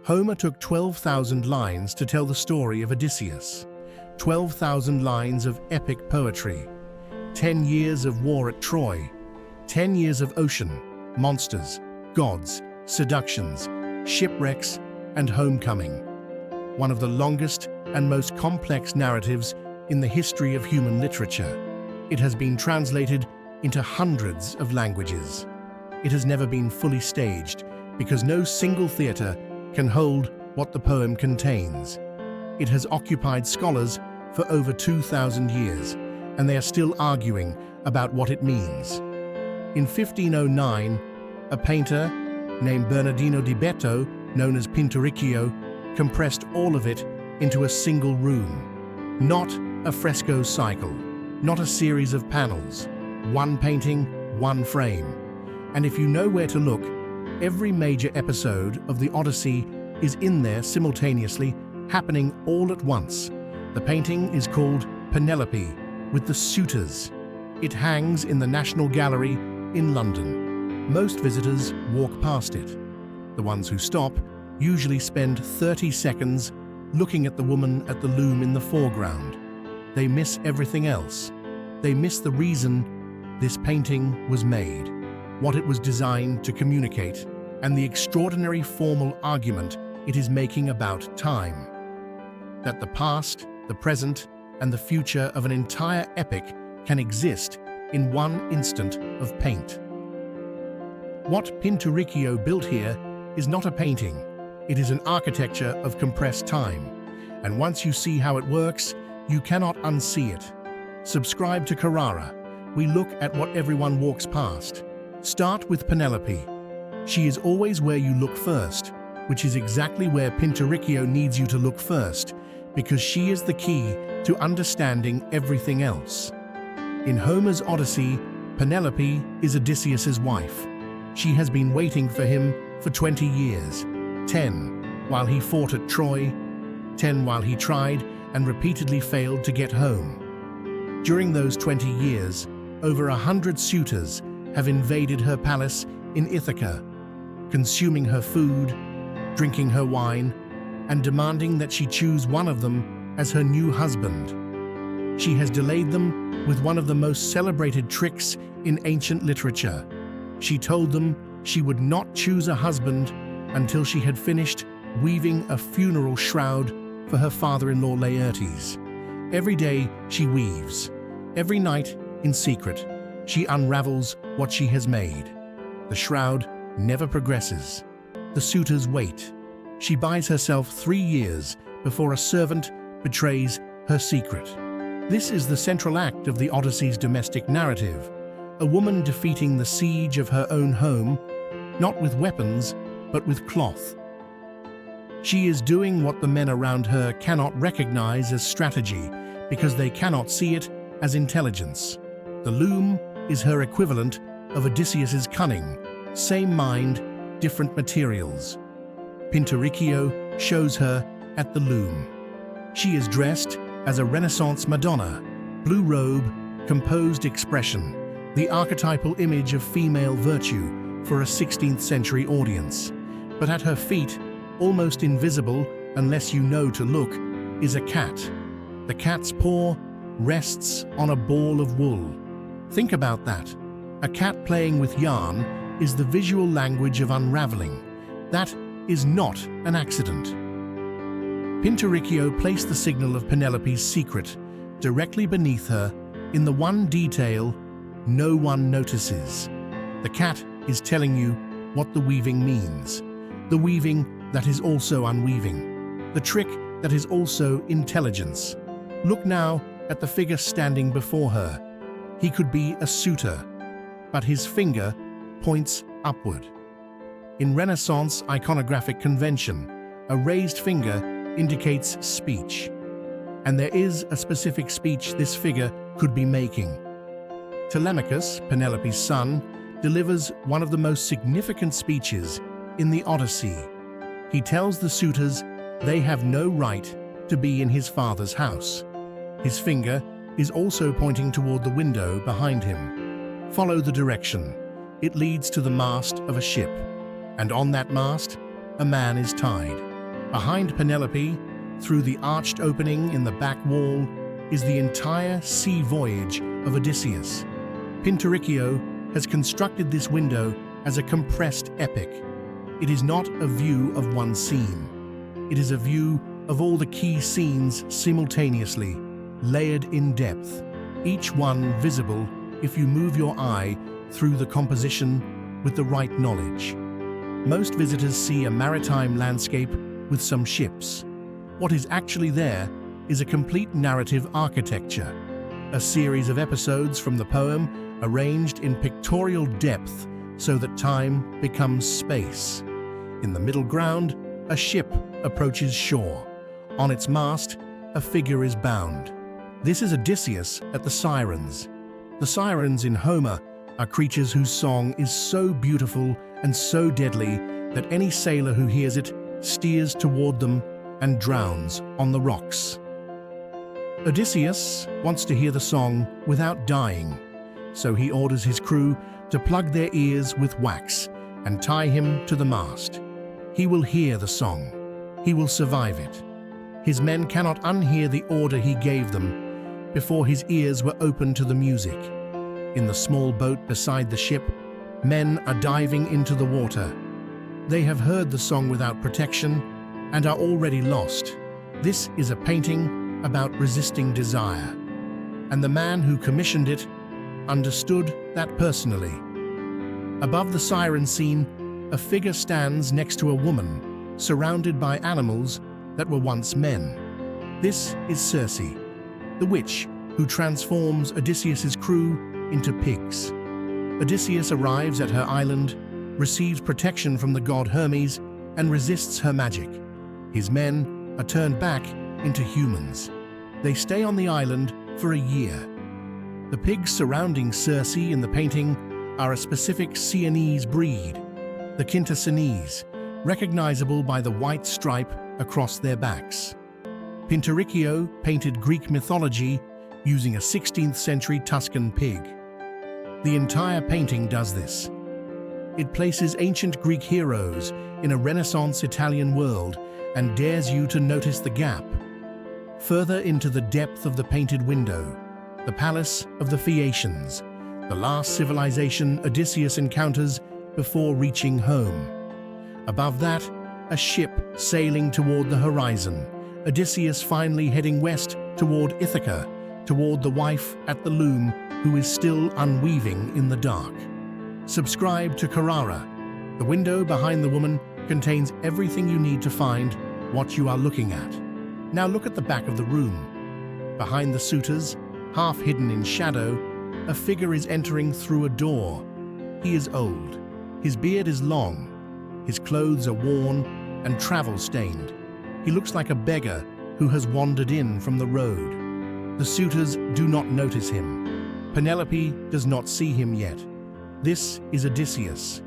Homer took 12,000 lines to tell the story of Odysseus. 12,000 lines of epic poetry. 10 years of war at Troy. 10 years of ocean, monsters, gods, seductions, shipwrecks, and homecoming. One of the longest and most complex narratives in the history of human literature. It has been translated into hundreds of languages. It has never been fully staged because no single theater can hold what the poem contains. It has occupied scholars for over 2,000 years, and they are still arguing about what it means. In 1509, a painter named Bernardino di Betto, known as Pinturicchio, compressed all of it into a single room. Not a fresco cycle, not a series of panels, one painting, one frame. And if you know where to look, every major episode of the Odyssey is in there simultaneously, happening all at once. The painting is called Penelope, with the suitors. It hangs in the National Gallery in London. Most visitors walk past it. The ones who stop usually spend 30 seconds looking at the woman at the loom in the foreground. They miss everything else. They miss the reason this painting was made, what it was designed to communicate, and the extraordinary formal argument it is making about time. That the past, the present, and the future of an entire epic can exist in one instant of paint. What Pinturicchio built here is not a painting. It is an architecture of compressed time. And once you see how it works, you cannot unsee it. Subscribe to Carrara. We look at what everyone walks past. Start with Penelope. She is always where you look first, which is exactly where Pinturicchio needs you to look first, because she is the key to understanding everything else. In Homer's Odyssey, Penelope is Odysseus's wife. She has been waiting for him for 20 years, 10 while he fought at Troy, 10 while he tried and repeatedly failed to get home. During those 20 years, over 100 suitors have invaded her palace in Ithaca, consuming her food, drinking her wine, and demanding that she choose one of them as her new husband. She has delayed them with one of the most celebrated tricks in ancient literature. She told them she would not choose a husband until she had finished weaving a funeral shroud for her father-in-law Laertes. Every day she weaves. Every night, in secret, she unravels what she has made. The shroud never progresses. The suitors wait. She buys herself 3 years before a servant betrays her secret. This is the central act of the Odyssey's domestic narrative, a woman defeating the siege of her own home, not with weapons, but with cloth. She is doing what the men around her cannot recognize as strategy because they cannot see it as intelligence. The loom is her equivalent of Odysseus's cunning, same mind, different materials. Pinturicchio shows her at the loom. She is dressed as a Renaissance Madonna, blue robe, composed expression, the archetypal image of female virtue for a 16th century audience. But at her feet, almost invisible unless you know to look, is a cat. The cat's paw rests on a ball of wool. Think about that. A cat playing with yarn is the visual language of unraveling. That is not an accident. Pinturicchio placed the signal of Penelope's secret directly beneath her in the one detail no one notices. The cat is telling you what the weaving means. The weaving that is also unweaving. The trick that is also intelligence. Look now at the figure standing before her. He could be a suitor, but his finger points upward. In Renaissance iconographic convention, a raised finger indicates speech. And there is a specific speech this figure could be making. Telemachus, Penelope's son, delivers one of the most significant speeches in the Odyssey. He tells the suitors they have no right to be in his father's house. His finger is also pointing toward the window behind him. Follow the direction. It leads to the mast of a ship, and on that mast, a man is tied. Behind Penelope, through the arched opening in the back wall, is the entire sea voyage of Odysseus. Pinturicchio has constructed this window as a compressed epic. It is not a view of one scene. It is a view of all the key scenes simultaneously, layered in depth, each one visible if you move your eye through the composition with the right knowledge. Most visitors see a maritime landscape with some ships. What is actually there is a complete narrative architecture, a series of episodes from the poem arranged in pictorial depth so that time becomes space. In the middle ground, a ship approaches shore. On its mast, a figure is bound. This is Odysseus at the Sirens. The Sirens in Homer are creatures whose song is so beautiful and so deadly that any sailor who hears it steers toward them and drowns on the rocks. Odysseus wants to hear the song without dying, so he orders his crew to plug their ears with wax and tie him to the mast. He will hear the song. He will survive it. His men cannot unhear the order he gave them before his ears were open to the music. In the small boat beside the ship, men are diving into the water. They have heard the song without protection and are already lost. This is a painting about resisting desire, and the man who commissioned it understood that personally. Above the siren scene, a figure stands next to a woman, surrounded by animals that were once men. This is Circe, the witch who transforms Odysseus's crew into pigs. Odysseus arrives at her island, receives protection from the god Hermes, and resists her magic. His men are turned back into humans. They stay on the island for a year. The pigs surrounding Circe in the painting are a specific Sienese breed, the Quintacinese, recognizable by the white stripe across their backs. Pinturicchio painted Greek mythology using a 16th century Tuscan pig. The entire painting does this. It places ancient Greek heroes in a Renaissance Italian world and dares you to notice the gap. Further into the depth of the painted window, the palace of the Phaeacians, the last civilization Odysseus encounters before reaching home. Above that, a ship sailing toward the horizon, Odysseus finally heading west toward Ithaca, toward the wife at the loom who is still unweaving in the dark. Subscribe to Carrara. The window behind the woman contains everything you need to find what you are looking at. Now look at the back of the room. Behind the suitors, half hidden in shadow, a figure is entering through a door. He is old. His beard is long. His clothes are worn and travel-stained. He looks like a beggar who has wandered in from the road. The suitors do not notice him. Penelope does not see him yet. This is Odysseus.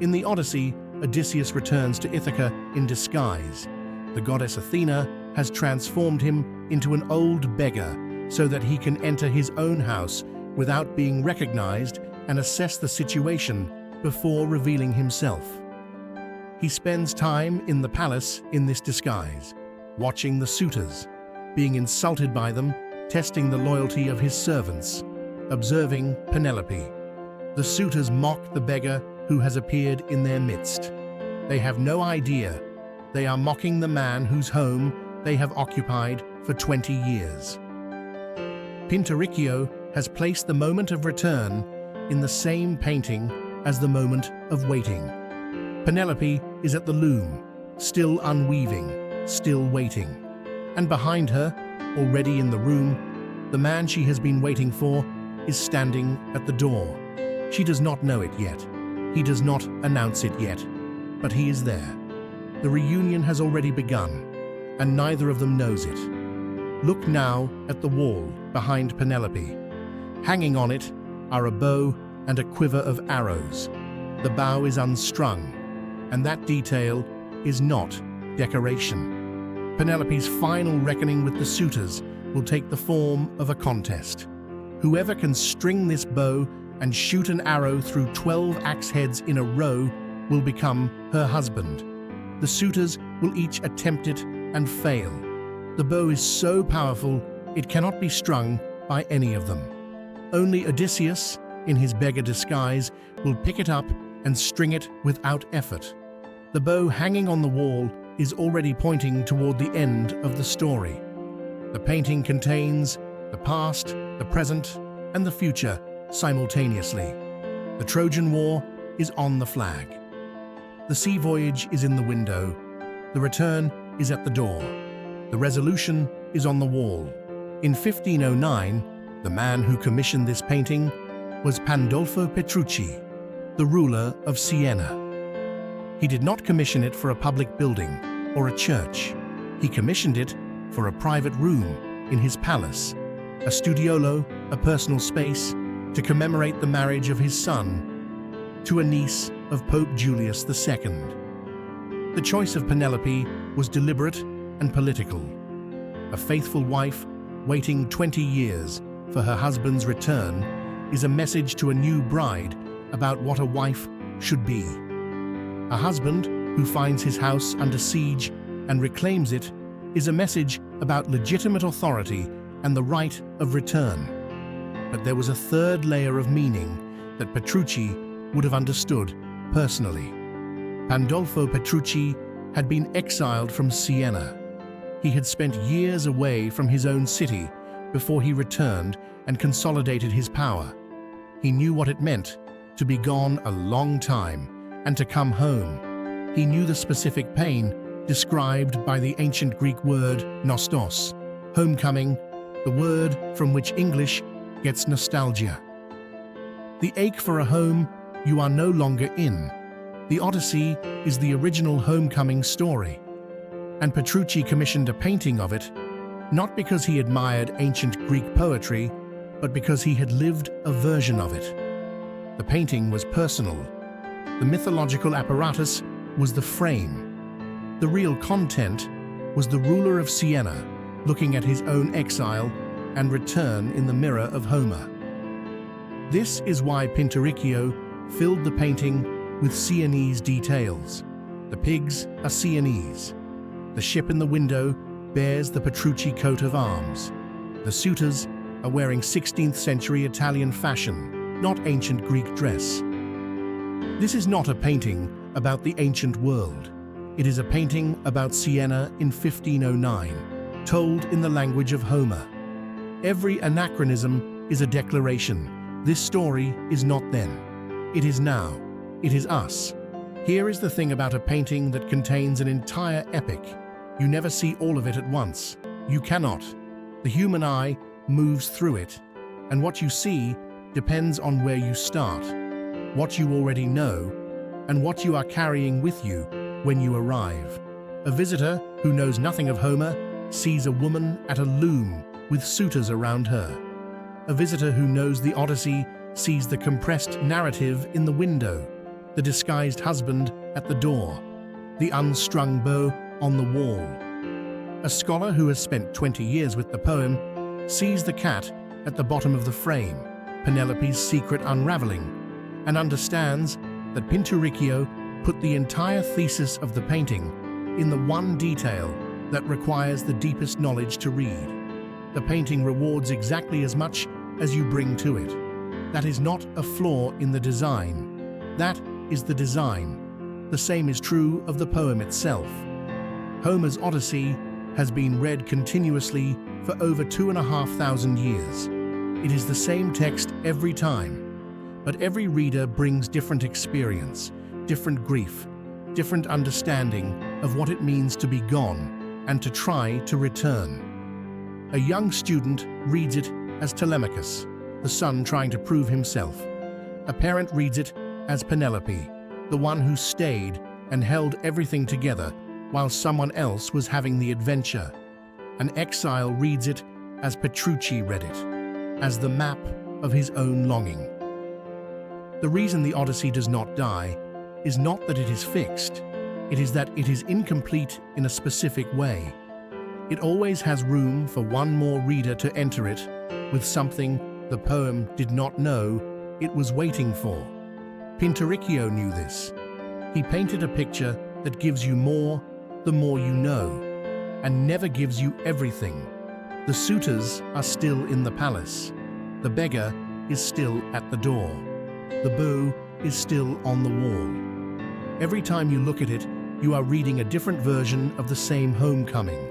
In the Odyssey, Odysseus returns to Ithaca in disguise. The goddess Athena has transformed him into an old beggar so that he can enter his own house without being recognized and assess the situation before revealing himself. He spends time in the palace in this disguise, watching the suitors, being insulted by them, testing the loyalty of his servants, observing Penelope. The suitors mock the beggar who has appeared in their midst. They have no idea they are mocking the man whose home they have occupied for 20 years. Pinturicchio has placed the moment of return in the same painting as the moment of waiting. Penelope is at the loom, still unweaving, still waiting. And behind her, already in the room, the man she has been waiting for is standing at the door. She does not know it yet. He does not announce it yet, but he is there. The reunion has already begun, and neither of them knows it. Look now at the wall behind Penelope. Hanging on it are a bow and a quiver of arrows. The bow is unstrung, and that detail is not decoration. Penelope's final reckoning with the suitors will take the form of a contest. Whoever can string this bow and shoot an arrow through 12 axe heads in a row will become her husband. The suitors will each attempt it and fail. The bow is so powerful it cannot be strung by any of them. Only Odysseus, in his beggar disguise, will pick it up and string it without effort. The bow hanging on the wall is already pointing toward the end of the story. The painting contains the past, the present, and the future simultaneously. The Trojan War is on the flag. The sea voyage is in the window. The return is at the door. The resolution is on the wall. In 1509, the man who commissioned this painting was Pandolfo Petrucci, the ruler of Siena. He did not commission it for a public building or a church. He commissioned it for a private room in his palace, a studiolo, a personal space, to commemorate the marriage of his son to a niece of Pope Julius II. The choice of Penelope was deliberate and political. A faithful wife waiting 20 years for her husband's return is a message to a new bride about what a wife should be. A husband who finds his house under siege and reclaims it is a message about legitimate authority and the right of return. But there was a third layer of meaning that Petrucci would have understood personally. Pandolfo Petrucci had been exiled from Siena. He had spent years away from his own city before he returned and consolidated his power. He knew what it meant to be gone a long time and to come home. He knew the specific pain described by the ancient Greek word nostos, homecoming, the word from which English gets nostalgia. The ache for a home you are no longer in. The Odyssey is the original homecoming story, and Petrucci commissioned a painting of it, not because he admired ancient Greek poetry, but because he had lived a version of it. The painting was personal. The mythological apparatus was the frame. The real content was the ruler of Siena looking at his own exile and return in the mirror of Homer. This is why Pinturicchio filled the painting with Sienese details. The pigs are Sienese. The ship in the window bears the Petrucci coat of arms. The suitors are wearing 16th century Italian fashion, not ancient Greek dress. This is not a painting about the ancient world. It is a painting about Siena in 1509, told in the language of Homer. Every anachronism is a declaration. This story is not then. It is now. It is us. Here is the thing about a painting that contains an entire epic. You never see all of it at once. You cannot. The human eye moves through it, and what you see depends on where you start, what you already know, and what you are carrying with you when you arrive. A visitor who knows nothing of Homer sees a woman at a loom with suitors around her. A visitor who knows the Odyssey sees the compressed narrative in the window, the disguised husband at the door, the unstrung bow on the wall. A scholar who has spent 20 years with the poem sees the cat at the bottom of the frame, Penelope's secret unraveling, and understands that Pinturicchio put the entire thesis of the painting in the one detail that requires the deepest knowledge to read. The painting rewards exactly as much as you bring to it. That is not a flaw in the design. That is the design. The same is true of the poem itself. Homer's Odyssey has been read continuously for over 2,500 years. It is the same text every time, but every reader brings different experience, different grief, different understanding of what it means to be gone and to try to return. A young student reads it as Telemachus, the son trying to prove himself. A parent reads it as Penelope, the one who stayed and held everything together while someone else was having the adventure. An exile reads it as Petrucci read it, as the map of his own longing. The reason the Odyssey does not die is not that it is fixed. It is that it is incomplete in a specific way. It always has room for one more reader to enter it with something the poem did not know it was waiting for. Pinturicchio knew this. He painted a picture that gives you more, the more you know, and never gives you everything. The suitors are still in the palace. The beggar is still at the door. The bow is still on the wall. Every time you look at it, you are reading a different version of the same homecoming.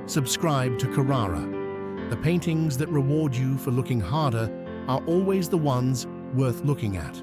Subscribe to Carrara. The paintings that reward you for looking harder are always the ones worth looking at.